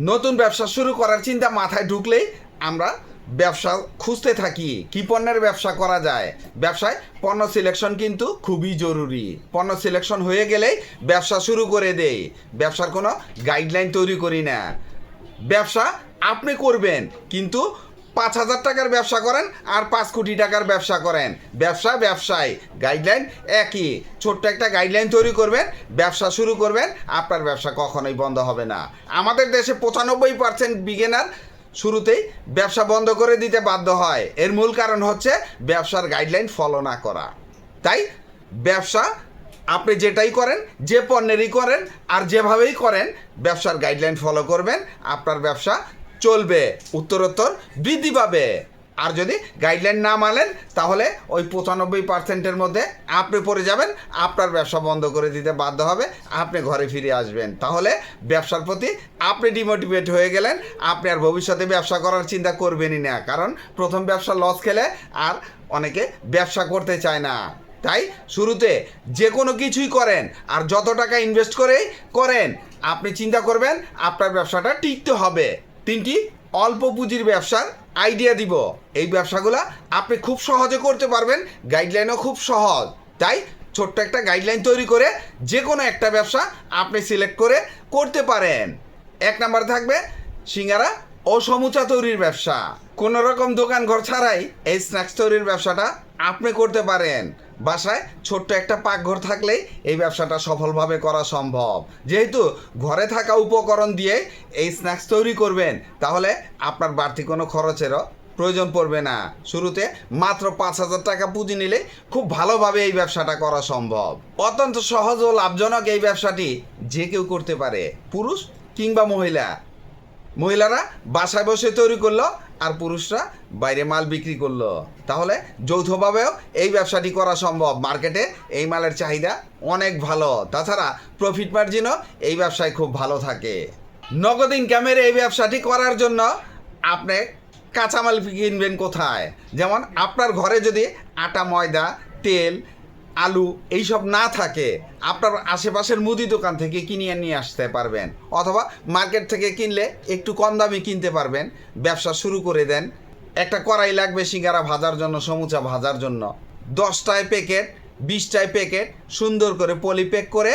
নতুন ব্যবসা শুরু করার চিন্তা মাথায় ঢুকলেই আমরা ব্যবসা খুঁজতে থাকি কি পণ্যের ব্যবসা করা যায়। ব্যবসায় পণ্য সিলেকশন কিন্তু খুবই জরুরি। পণ্য সিলেকশন হয়ে গেলেই ব্যবসা শুরু করে দেই। ব্যবসার কোনো গাইডলাইন তৈরি করি না। ব্যবসা আপনি করবেন, কিন্তু 5,000 টাকার ব্যবসা করেন আর 5 কোটি টাকার ব্যবসা করেন, ব্যবসায় গাইডলাইন একই। ছোট্ট একটা গাইডলাইন তৈরি করবেন, ব্যবসা শুরু করবেন, আপনার ব্যবসা কখনোই বন্ধ হবে না। আমাদের দেশে 95% বিগিনার শুরুতেই ব্যবসা বন্ধ করে দিতে বাধ্য হয়। এর মূল কারণ হচ্ছে ব্যবসার গাইডলাইন ফলো না করা। তাই ব্যবসা আপনি যেটাই করেন, যে পণ্যেরই করেন আর যেভাবেই করেন, ব্যবসার গাইডলাইন ফলো করবেন, আপনার ব্যবসা চলবে, উত্তরোত্তর বৃদ্ধি পাবে। আর যদি গাইডলাইন না মানেন তাহলে ওই 95%-এর মধ্যে আপনি পড়ে যাবেন, আপনার ব্যবসা বন্ধ করে দিতে বাধ্য হবে, আপনি ঘরে ফিরে আসবেন। তাহলে ব্যবসার প্রতি আপনি ডিমোটিভেট হয়ে গেলেন, আপনি আর ভবিষ্যতে ব্যবসা করার চিন্তা করবেনই না। কারণ প্রথম ব্যবসা লস খেলে আর অনেকে ব্যবসা করতে চায় না। তাই শুরুতে যে কোনো কিছুই করেন আর যত টাকা ইনভেস্ট করেন, আপনি চিন্তা করবেন আপনার ব্যবসাটা টিকতে হবে। 3টি অল্প পুঁজির ব্যবসার আইডিয়া দিব। এই ব্যবসাগুলো আপনি খুব সহজে করতে পারবেন, গাইডলাইনও খুব সহজ। তাই ছোট্ট একটা গাইডলাইন তৈরি করে যে কোনো একটা ব্যবসা আপনি সিলেক্ট করে করতে পারেন। 1 নাম্বার থাকবে সিঙ্গারা ও সমুচা তৈরির ব্যবসা। কোনো রকম দোকান ঘর ছাড়াই এই স্ন্যাক্স তৈরির ব্যবসাটা আপনি করতে পারেন। বাসায় ছোট্ট একটা পাকঘর থাকলেই এই ব্যবসাটা সফলভাবে করা সম্ভব। যেহেতু ঘরে থাকা উপকরণ দিয়ে এই স্ন্যাক্স তৈরি করবেন, তাহলে আপনার বাড়তি কোনো খরচেরও প্রয়োজন পড়বে না। শুরুতে মাত্র 5,000 টাকা পুঁজি নিলে খুব ভালোভাবে এই ব্যবসাটা করা সম্ভব। অত্যন্ত সহজ ও লাভজনক এই ব্যবসাটি যে কেউ করতে পারে, পুরুষ কিংবা মহিলারা বাসায় বসে তৈরি করলো আর পুরুষরা বাইরে মাল বিক্রি করলো। তাহলে যৌথভাবেও এই ব্যবসাটি করা সম্ভব। মার্কেটে এই মালের চাহিদা অনেক ভালো। তাছাড়া প্রফিট মার্জিনও এই ব্যবসায় খুব ভালো থাকে। নগদ ইনকামের এই ব্যবসাটি করার জন্য আপনি কাঁচামাল কিনবেন কোথায়? যেমন আপনার ঘরে যদি আটা, ময়দা, তেল, আলু এইসব না থাকে, আপনার আশেপাশের মুদি দোকান থেকে কিনে নিয়ে আসতে পারবেন, অথবা মার্কেট থেকে কিনলে একটু কম দামে কিনতে পারবেন। ব্যবসা শুরু করে দেন। একটা কড়াই লাগবে সিঙ্গারা ভাজার জন্য, সমুচা ভাজার জন্য। 10টায় প্যাকেট, 20টায় প্যাকেট সুন্দর করে পলিপ্যাক করে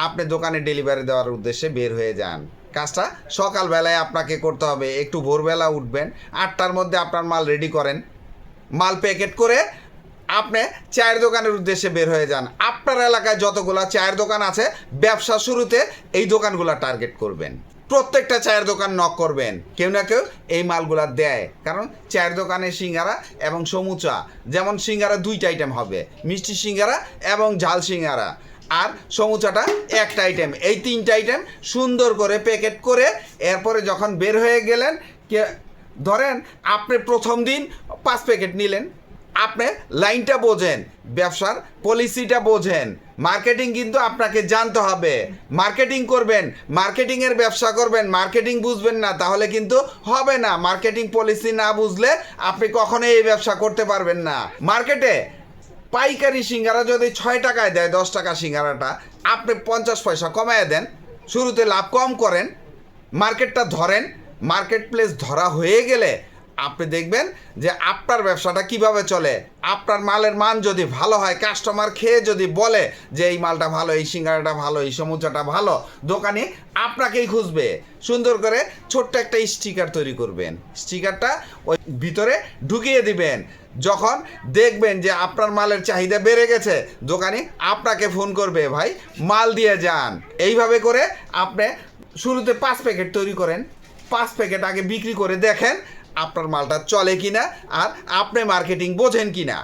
আপনি দোকানে ডেলিভারি দেওয়ার উদ্দেশ্যে বের হয়ে যান। কাজটা সকালবেলায় আপনাকে করতে হবে। একটু ভোরবেলা উঠবেন, 8টার মধ্যে আপনার মাল রেডি করেন, মাল প্যাকেট করে আপনি চায়ের দোকানের উদ্দেশ্যে বের হয়ে যান। আপনার এলাকায় যতগুলো চায়ের দোকান আছে, ব্যবসা শুরুতে এই দোকানগুলো টার্গেট করবেন। প্রত্যেকটা চায়ের দোকান নক করবেন, কেউ না কেউ এই মালগুলা দেয়। কারণ চায়ের দোকানে সিঙ্গারা এবং সমুচা, যেমন সিঙ্গারা 2টা আইটেম হবে, মিষ্টি সিঙ্গারা এবং ঝাল সিঙ্গারা, আর সমুচাটা একটা আইটেম। এই 3টা আইটেম সুন্দর করে প্যাকেট করে এরপরে যখন বের হয়ে গেলেন, ধরেন আপনি প্রথম দিন 5 প্যাকেট নিলেন, আপনি লাইনটা বোঝেন, ব্যবসার পলিসিটা বোঝেন। মার্কেটিং কিন্তু আপনাকে জানতে হবে। মার্কেটিং করবেন, মার্কেটিংয়ের ব্যবসা করবেন, মার্কেটিং বুঝবেন না তাহলে কিন্তু হবে না। মার্কেটিং পলিসি না বুঝলে আপনি কখনোই এই ব্যবসা করতে পারবেন না। মার্কেটে পাইকারি সিঙ্গারা যদি 6 টাকায় দেয়, 10 টাকা সিঙ্গারাটা আপনি 50 পয়সা কমায় দেন, শুরুতে লাভ কম করেন, মার্কেটটা ধরেন। মার্কেট প্লেস ধরা হয়ে গেলে আপনি দেখবেন যে আপনার ব্যবসাটা কিভাবে চলে। আপনার মালের মান যদি ভালো হয়, কাস্টমার খেয়ে যদি বলে যে এই মালটা ভালো, এই সিঙ্গারাটা ভালো, এই সমুচাটা ভালো, দোকানে আপনাকেই খুঁজবে। সুন্দর করে ছোট্ট একটা স্টিকার তৈরি করবেন, স্টিকারটা ওই ভিতরে ঢুকিয়ে দিবেন। যখন দেখবেন যে আপনার মালের চাহিদা বেড়ে গেছে, দোকানি আপনাকে ফোন করবে, ভাই মাল দিয়ে যান। এইভাবে করে আপনি শুরুতে 5 প্যাকেট তৈরি করেন, 5 প্যাকেট আগে বিক্রি করে দেখেন আপনার মালটা চলে কিনা আর আপনি মার্কেটিং বোঝেন কিনা।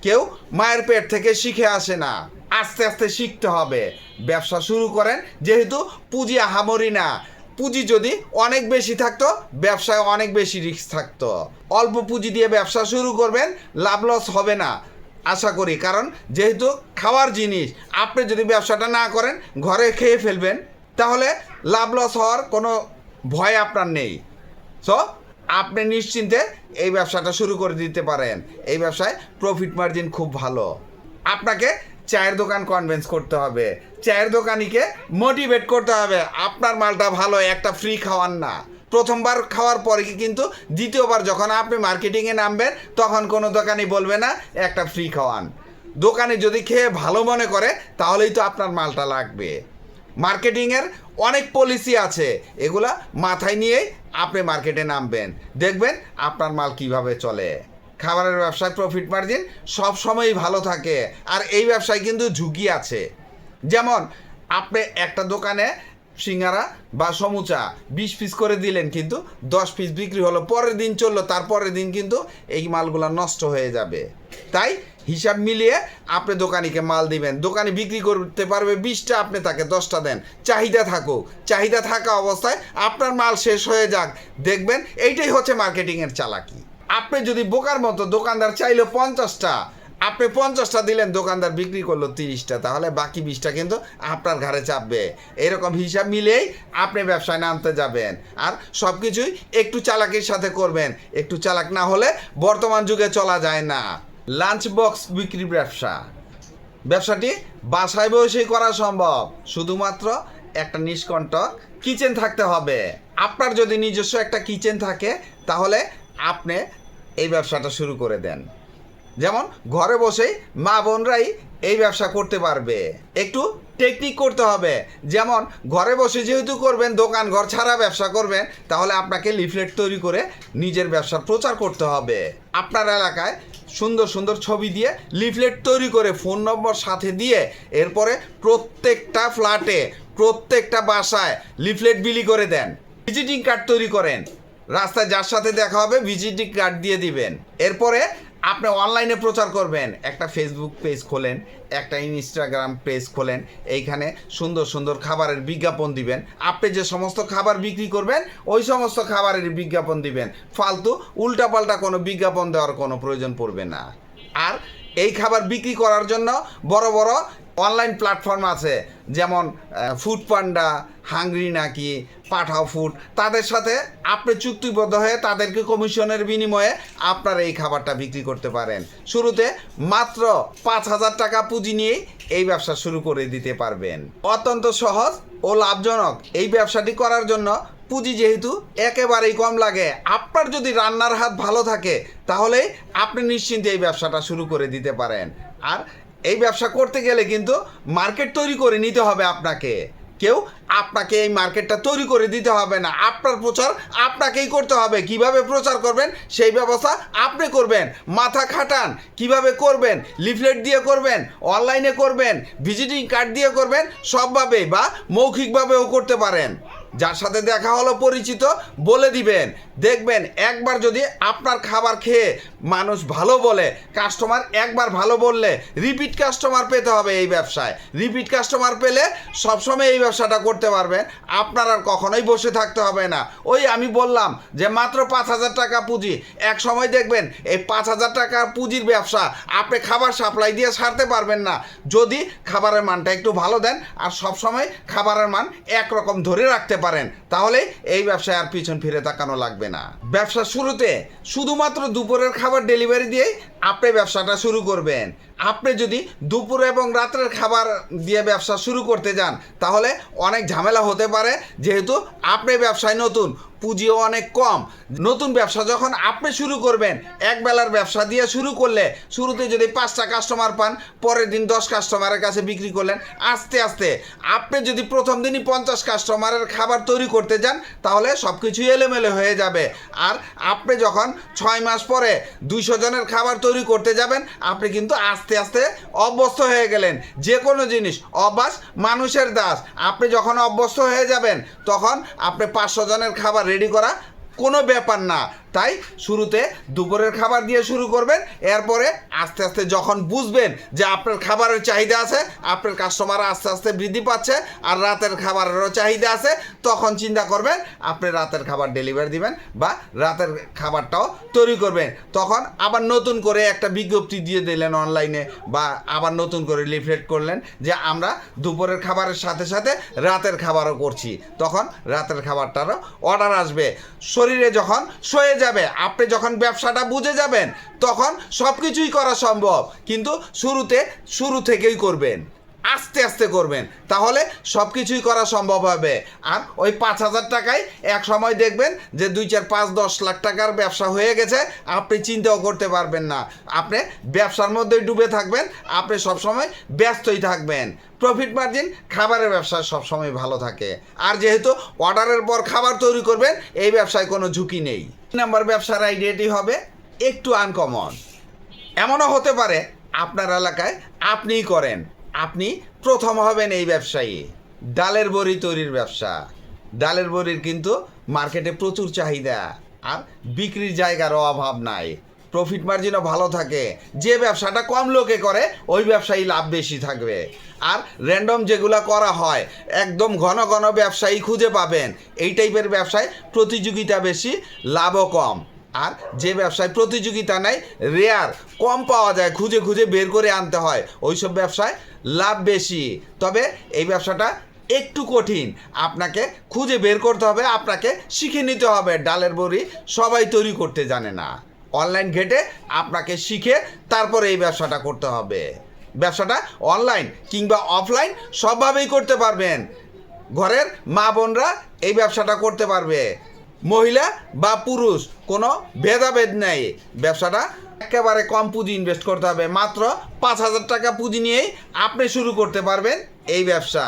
কেউ মায়ের পেট থেকে শিখে আসে না, আস্তে আস্তে শিখতে হবে। ব্যবসা শুরু করেন, যেহেতু পুঁজি আহামরি না। পুঁজি যদি অনেক বেশি থাকতো, ব্যবসায় অনেক বেশি রিস্ক থাকতো। অল্প পুঁজি দিয়ে ব্যবসা শুরু করবেন, লাভ লস হবে না আশা করি। কারণ যেহেতু খাওয়ার জিনিস, আপনি যদি ব্যবসাটা না করেন, ঘরে খেয়ে ফেলবেন, তাহলে লাভ লস হওয়ার কোনো ভয় আপনার নেই। সো আপনি নিশ্চিন্তে এই ব্যবসাটা শুরু করে দিতে পারেন। এই ব্যবসায় প্রফিট মার্জিন খুব ভালো। আপনাকে চায়ের দোকান কনভিন্স করতে হবে, চায়ের দোকানিকে মোটিভেট করতে হবে। আপনার মালটা ভালো, একটা ফ্রি খাওয়ান না। প্রথমবার খাওয়ার পরে কিন্তু দ্বিতীয়বার যখন আপনি মার্কেটিংয়ে নামবেন তখন কোনো দোকানি বলবে না একটা ফ্রি খাওয়ান। দোকানে যদি খেয়ে ভালো মনে করে তাহলেই তো আপনার মালটা লাগবে। মার্কেটিংয়ের অনেক পলিসি আছে, এগুলা মাথায় নিয়েই আপনি মার্কেটে নামবেন, দেখবেন আপনার মাল কিভাবে চলে। খাবারের ব্যবসায় প্রফিট মার্জিন সবসময়ই ভালো থাকে, আর এই ব্যবসায় কিন্তু ঝুঁকি আছে। যেমন আপনি একটা দোকানে সিঙ্গারা বা সমুচা 20 পিস করে দিলেন, কিন্তু 10 পিস বিক্রি হলো, পরের দিন চললো, তারপরের দিন কিন্তু এই মালগুলো নষ্ট হয়ে যাবে। তাই হিসাব মিলিয়ে আপনি দোকানিকে মাল দিবেন। দোকানি বিক্রি করতে পারবে 20টা, আপনি তাকে 10টা দেন। চাহিদা থাকুক, চাহিদা থাকা অবস্থায় আপনার মাল শেষ হয়ে যাক, দেখবেন এইটাই হচ্ছে মার্কেটিংয়ের চালাকি। আপনি যদি বোকার মতো, দোকানদার চাইলো 50টা, আপনি 50টা দিলেন, দোকানদার বিক্রি করলো 30টা, তাহলে বাকি 20টা কিন্তু আপনার ঘাড়ে চাপবে। এরকম হিসাব মিলেই আপনি ব্যবসায় নামতে যাবেন। আর সব কিছুই একটু চালাকির সাথে করবেন, একটু চালাক না হলে বর্তমান যুগে চলা যায় না। লাঞ্চ বক্স বিক্রি ব্যবসাটি বাসায় বসেই করা সম্ভব, শুধুমাত্র একটা নিষ্কণ্টক কিচেন থাকতে হবে। আপনার যদি নিজস্ব একটা কিচেন থাকে তাহলে আপনি এই ব্যবসাটা শুরু করে দেন। যেমন ঘরে বসেই মা বোনরাই এই ব্যবসা করতে পারবে। একটু টেকনিক করতে হবে, যেমন ঘরে বসে যেহেতু করবেন, দোকান ঘর ছাড়া ব্যবসা করবেন, তাহলে আপনাকে লিফলেট তৈরি করে নিজের ব্যবসার প্রচার করতে হবে। আপনার এলাকায় সুন্দর সুন্দর ছবি দিয়ে লিফলেট তৈরি করে ফোন নম্বর সাথে দিয়ে এরপরে প্রত্যেকটা ফ্ল্যাটে, প্রত্যেকটা বাসায় লিফলেট বিলি করে দেন। ভিজিটিং কার্ড তৈরি করেন, রাস্তায় যার সাথে দেখা হবে ভিজিটিং কার্ড দিয়ে দিবেন। এরপরে আপনি অনলাইনে প্রচার করবেন, একটা ফেসবুক পেজ খোলেন, একটা ইনস্টাগ্রাম পেজ খোলেন, এইখানে সুন্দর সুন্দর খাবারের বিজ্ঞাপন দিবেন। আপনি যে সমস্ত খাবার বিক্রি করবেন ওই সমস্ত খাবারের বিজ্ঞাপন দিবেন, ফালতু উল্টাপাল্টা কোনো বিজ্ঞাপন দেওয়ার কোনো প্রয়োজন পড়বে না। আর এই খাবার বিক্রি করার জন্য বড় বড় অনলাইন প্ল্যাটফর্ম আছে, যেমন ফুড পান্ডা, হাংরি নাকি, পাঠাও ফুড, তাদের সাথে আপনি চুক্তিবদ্ধ হয়ে তাদেরকে কমিশনের বিনিময়ে আপনার এই খাবারটা বিক্রি করতে পারেন। শুরুতে মাত্র 5,000 টাকা পুঁজি নিয়েই এই ব্যবসা শুরু করে দিতে পারবেন। অত্যন্ত সহজ ও লাভজনক এই ব্যবসাটি করার জন্য পুঁজি যেহেতু একেবারেই কম লাগে, আপনার যদি রান্নার হাত ভালো থাকে তাহলে আপনি নিশ্চিন্তে এই ব্যবসাটা শুরু করে দিতে পারেন। আর এই ব্যবসা করতে গেলে কিন্তু মার্কেট তৈরি করে নিতে হবে আপনাকে, কেউ আপনাকে এই মার্কেটটা তৈরি করে দিতে হবে না। আপনার প্রচার আপনাকেই করতে হবে। কিভাবে প্রচার করবেন সেই ব্যবস্থা আপনি করবেন। মাথা খাটান, কিভাবে করবেন, লিফলেট দিয়ে করবেন, অনলাইনে করবেন, ভিজিটিং কার্ড দিয়ে করবেন, সবভাবে বা মৌখিকভাবেও করতে পারেন। যার সাথে দেখা হলো পরিচিত বলে দিবেন, দেখবেন একবার যদি আপনার খাবার খেয়ে মানুষ ভালো বলে, কাস্টমার একবার ভালো বললে রিপিট কাস্টমার পেতে হবে এই ব্যবসায়। রিপিট কাস্টমার পেলে সবসময় এই ব্যবসাটা করতে পারবেন, আপনার আর কখনোই বসে থাকতে হবে না। ওই আমি বললাম যে মাত্র 5,000 টাকা পুঁজি, এক সময় দেখবেন এই 5,000 টাকা পুঁজির ব্যবসা আপনি খাবার সাপ্লাই দিয়ে সারতে পারবেন না, যদি খাবারের মানটা একটু ভালো দেন আর সবসময় খাবারের মান একরকম ধরে রাখতে পারেন, তাহলে এই ব্যবসায় আর পিছন ফিরে তাকানো লাগবে না। ব্যবসা শুরুতে শুধুমাত্র দুপুরের খাবার ডেলিভারি দিয়েই আপনি ব্যবসাটা শুরু করবেন। আপনি যদি দুপুর এবং রাতের খাবার দিয়ে ব্যবসা শুরু করতে যান তাহলে অনেক ঝামেলা হতে পারে, যেহেতু আপনি ব্যবসায় নতুন, পুঁজিও অনেক কম। নতুন ব্যবসা যখন আপনি শুরু করবেন, এক বেলার ব্যবসা দিয়ে শুরু করলে শুরুতে যদি 5টা কাস্টমার পান, পরের দিন 10 কাস্টমারের কাছে বিক্রি করলেন, আস্তে আস্তে আপনি যদি প্রথম দিনই 50 কাস্টমারের খাবার তৈরি করতে যান তাহলে সব কিছুই এলোমেলো হয়ে যাবে। আর আপনি যখন 6 মাস পরে 200 জনের খাবার তৈরি করতে যাবেন, আপনি কিন্তু আস্তে আস্তে অভ্যস্ত হয়ে গেলেন। যে কোনো জিনিস অভ্যাস মানুষের দাস। আপনি যখন অভ্যস্ত হয়ে যাবেন তখন আপনি 500 জনের খাবার রেডি করা কোনো ব্যাপার না। তাই শুরুতে দুপুরের খাবার দিয়ে শুরু করবেন, এরপরে আস্তে আস্তে যখন বুঝবেন যে আপনার খাবারের চাহিদা আছে, আপনার কাস্টমার আস্তে আস্তে বৃদ্ধি পাচ্ছে আর রাতের খাবারেরও চাহিদা আছে, তখন চিন্তা করবেন আপনি রাতের খাবার ডেলিভারি দিবেন বা রাতের খাবারটাও তৈরি করবেন। তখন আবার নতুন করে একটা বিজ্ঞপ্তি দিয়ে দিলেন অনলাইনে, বা আবার নতুন করে লিফলেট করলেন যে আমরা দুপুরের খাবারের সাথে সাথে রাতের খাবারও করছি, তখন রাতের খাবারটারও অর্ডার আসবে। শরীরে যখন সয়ে যাবে, আপনি যখন ব্যবসাটা বুঝে যাবেন তখন সব কিছুই করা সম্ভব, কিন্তু শুরু থেকেই করবেন। আস্তে আস্তে করবেন, তাহলে সব কিছুই করা সম্ভব হবে। আর ওই 5,000 টাকায় এক সময় দেখবেন যে 2, 4, 5, 10 লাখ টাকার ব্যবসা হয়ে গেছে, আপনি চিন্তাও করতে পারবেন না। আপনি ব্যবসার মধ্যেই ডুবে থাকবেন, আপনি সবসময় ব্যস্তই থাকবেন। প্রফিট মার্জিন খাবারের ব্যবসায় সবসময় ভালো থাকে। আর যেহেতু অর্ডারের পর খাবার তৈরি করবেন, এই ব্যবসায় কোনো ঝুঁকি নেই। 3 নম্বর ব্যবসার আইডিয়াটি হবে একটু আনকমন। এমনও হতে পারে আপনার এলাকায় আপনিই করেন, আপনি প্রথম হবেন এই ব্যবসায়ী। ডালের বড়ি তৈরির ব্যবসা। ডালের বড়ির কিন্তু মার্কেটে প্রচুর চাহিদা, আর বিক্রির জায়গারও অভাব নাই, প্রফিট মার্জিনও ভালো থাকে। যে ব্যবসাটা কম লোকে করে ওই ব্যবসায়ী লাভ বেশি থাকবে। আর র্যান্ডম যেগুলো করা হয় একদম ঘন ঘন ব্যবসায়ী খুঁজে পাবেন। এই টাইপের ব্যবসায় প্রতিযোগিতা বেশি, লাভও কম। আর যে ব্যবসায় প্রতিযোগিতা নাই, রেয়ার, কম পাওয়া যায়, খুঁজে খুঁজে বের করে আনতে হয়, ওইসব ব্যবসায় লাভ বেশি। তবে এই ব্যবসাটা একটু কঠিন, আপনাকে খুঁজে বের করতে হবে, আপনাকে শিখে নিতে হবে। ডালের বড়ি সবাই তৈরি করতে জানে না, অনলাইন ঘেটে আপনাকে শিখে তারপরে এই ব্যবসাটা করতে হবে। ব্যবসাটা অনলাইন কিংবা অফলাইন সবভাবেই করতে পারবেন। ঘরের মা বোনরা এই ব্যবসাটা করতে পারবে, মহিলা বা পুরুষ কোনো ভেদাভেদ নেই। ব্যবসাটা একেবারে কম পুঁজি ইনভেস্ট করতে হবে, মাত্র 5,000 টাকা পুঁজি নিয়েই আপনি শুরু করতে পারবেন এই ব্যবসা।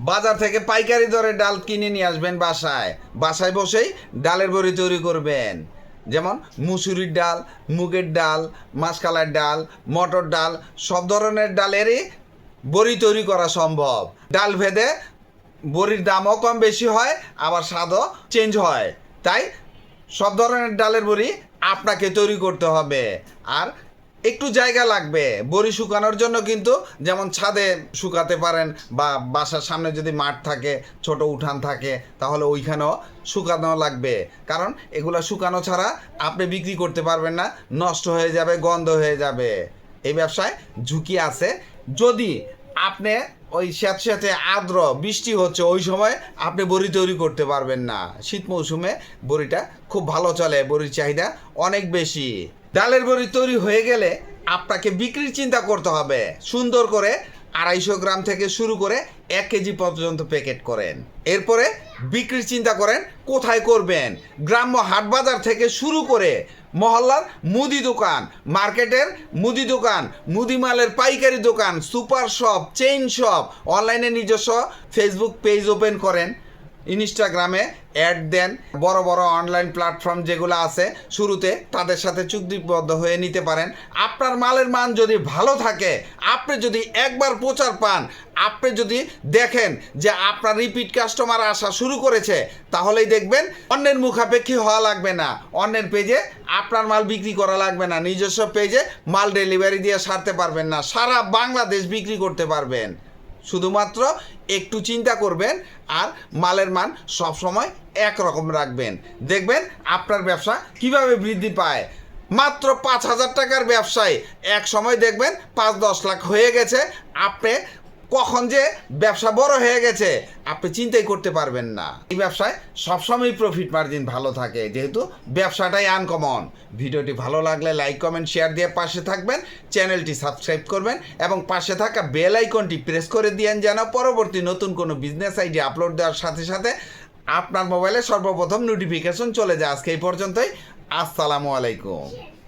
বাজার থেকে পাইকারি দরে ডাল কিনে নিয়ে আসবেন বাসায়, বাসায় বসেই ডালের বড়ি তৈরি করবেন। যেমন মুসুরির ডাল, মুগের ডাল, মাসকলাইর ডাল, মটর ডাল, সব ধরনের ডালেরই বড়ি তৈরি করা সম্ভব। ডাল ভেদে বড়ির দামও কম বেশি হয়, আবার স্বাদও চেঞ্জ হয়। তাই সব ধরনের ডালের বড়ি আপনাকে তৈরি করতে হবে। আর একটু জায়গা লাগবে বড়ি শুকানোর জন্য, কিন্তু যেমন ছাদে শুকাতে পারেন, বা বাসার সামনে যদি মাঠ থাকে, ছোট উঠান থাকে, তাহলে ওইখানেও শুকানো লাগবে। কারণ এগুলো শুকানো ছাড়া আপনি বিক্রি করতে পারবেন না, নষ্ট হয়ে যাবে, গন্ধ হয়ে যাবে। এই ব্যবসায় ঝুঁকি আছে। যদি আপনি ওই স্যাঁতস্যাঁতে আর্দ্র বৃষ্টি হচ্ছে ওই সময় আপনি বড়ি তৈরি করতে পারবেন না। শীত মৌসুমে বড়িটা খুব ভালো চলে, বড়ির চাহিদা অনেক বেশি। ডালের বড়ি তৈরি হয়ে গেলে আপনাকে বিক্রির চিন্তা করতে হবে। সুন্দর করে 250 গ্রাম থেকে শুরু করে 1 কেজি পর্যন্ত প্যাকেট করেন। এরপরে বিক্রির চিন্তা করেন কোথায় করবেন। গ্রাম্য হাট বাজার থেকে শুরু করে মহল্লার মুদি দোকান, মার্কেটের মুদি দোকান, মুদি মালের পাইকারি দোকান, সুপার শপ, চেইন শপ, অনলাইনে নিজস্ব ফেসবুক পেজ ওপেন করেন, ইনস্টাগ্রামে অ্যাড দেন। বড় বড় অনলাইন প্ল্যাটফর্ম যেগুলো আছে শুরুতে তাদের সাথে চুক্তিবদ্ধ হয়ে নিতে পারেন। আপনার মালের মান যদি ভালো থাকে, আপনি যদি একবার প্রচার পান, আপনি যদি দেখেন যে আপনার রিপিট কাস্টমার আসা শুরু করেছে, তাহলেই দেখবেন অন্যের মুখাপেক্ষী হওয়া লাগবে না, অন্যের পেজে আপনার মাল বিক্রি করা লাগবে না, নিজস্ব পেজে মাল ডেলিভারি দিয়ে সারতে পারবেন না, সারা বাংলাদেশ বিক্রি করতে পারবেন। শুধুমাত্র একটু চিন্তা করবেন আর মালের মান সবসময় একরকম রাখবেন, দেখবেন আপনার ব্যবসা কিভাবে বৃদ্ধি পায়। মাত্র 5,000 টাকার ব্যবসায় এক সময় দেখবেন 5-10 লাখ হয়ে গেছে। আপনি কখন যে ব্যবসা বড় হয়ে গেছে আপনি চিন্তাই করতে পারবেন না। এই ব্যবসায় সবসময় প্রফিট মার্জিন ভালো থাকে, যেহেতু ব্যবসাটাই আনকমন। ভিডিওটি ভালো লাগলে লাইক, কমেন্ট, শেয়ার দিয়ে পাশে থাকবেন, চ্যানেলটি সাবস্ক্রাইব করবেন এবং পাশে থাকা বেল আইকনটি প্রেস করে দিয়েন, যেন পরবর্তী নতুন কোনো বিজনেস আইডিয়া আপলোড দেওয়ার সাথে সাথে আপনার মোবাইলে সর্বপ্রথম নোটিফিকেশন চলে যায়। আজকে এই পর্যন্তই। আসসালামু আলাইকুম।